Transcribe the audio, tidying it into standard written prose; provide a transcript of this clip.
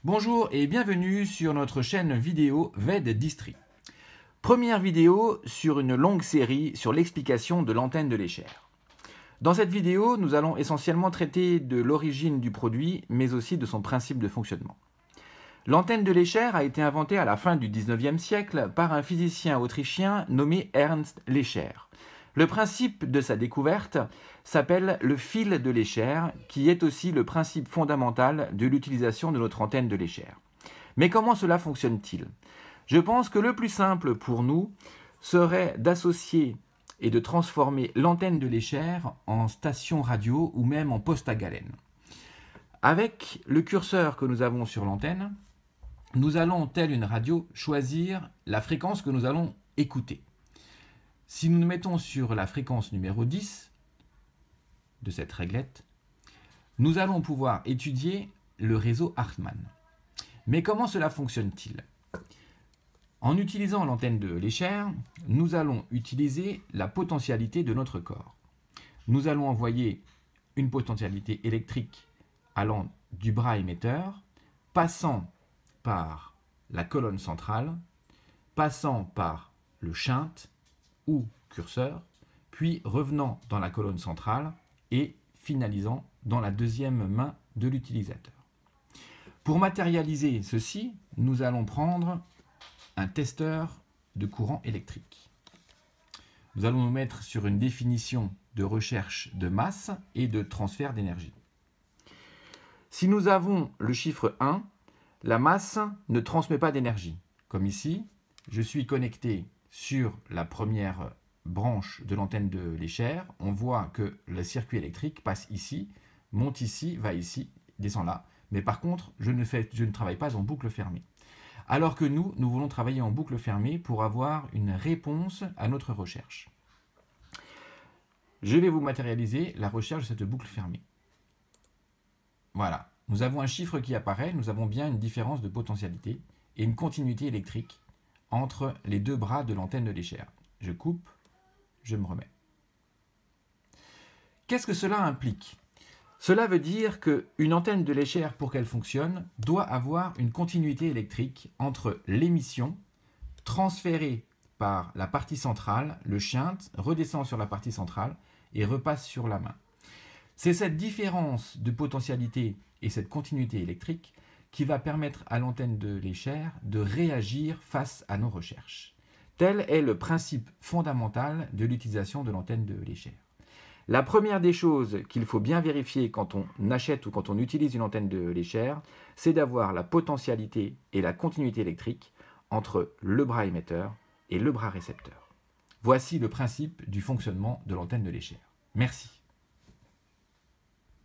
Bonjour et bienvenue sur notre chaîne vidéo VED Distri. Première vidéo sur une longue série sur l'explication de l'antenne de Léchère. Dans cette vidéo, nous allons essentiellement traiter de l'origine du produit, mais aussi de son principe de fonctionnement. L'antenne de Léchère a été inventée à la fin du 19e siècle par un physicien autrichien nommé Ernst Léchère. Le principe de sa découverte s'appelle le fil de Léchère, qui est aussi le principe fondamental de l'utilisation de notre antenne de Léchère. Mais comment cela fonctionne-t-il? Je pense que le plus simple pour nous serait d'associer et de transformer l'antenne de Léchère en station radio ou même en poste à galène. Avec le curseur que nous avons sur l'antenne, nous allons, telle une radio, choisir la fréquence que nous allons écouter. Si nous nous mettons sur la fréquence numéro 10 de cette réglette, nous allons pouvoir étudier le réseau Hartmann. Mais comment cela fonctionne-t-il? En utilisant l'antenne de Léchère, nous allons utiliser la potentialité de notre corps. Nous allons envoyer une potentialité électrique allant du bras émetteur, passant par la colonne centrale, passant par le shunt ou curseur, puis revenant dans la colonne centrale et finalisant dans la deuxième main de l'utilisateur. Pour matérialiser ceci, nous allons prendre un testeur de courant électrique. Nous allons nous mettre sur une définition de recherche de masse et de transfert d'énergie. Si nous avons le chiffre 1, la masse ne transmet pas d'énergie. Comme ici, je suis connecté sur la première branche de l'antenne de Léchère. On voit que le circuit électrique passe ici, monte ici, va ici, descend là. Mais par contre, je ne travaille pas en boucle fermée. Alors que nous voulons travailler en boucle fermée pour avoir une réponse à notre recherche. Je vais vous matérialiser la recherche de cette boucle fermée. Voilà, nous avons un chiffre qui apparaît, nous avons bien une différence de potentialité et une continuité électrique entre les deux bras de l'antenne de Léchère. Je coupe, je me remets. Qu'est-ce que cela implique? Cela veut dire qu'une antenne de Léchère, pour qu'elle fonctionne, doit avoir une continuité électrique entre l'émission, transférée par la partie centrale, le shunt, redescend sur la partie centrale et repasse sur la main. C'est cette différence de potentialité et cette continuité électrique qui va permettre à l'antenne de Léchère de réagir face à nos recherches. Tel est le principe fondamental de l'utilisation de l'antenne de Léchère. La première des choses qu'il faut bien vérifier quand on achète ou quand on utilise une antenne de Léchère, c'est d'avoir la potentialité et la continuité électrique entre le bras émetteur et le bras récepteur. Voici le principe du fonctionnement de l'antenne de Léchère. Merci.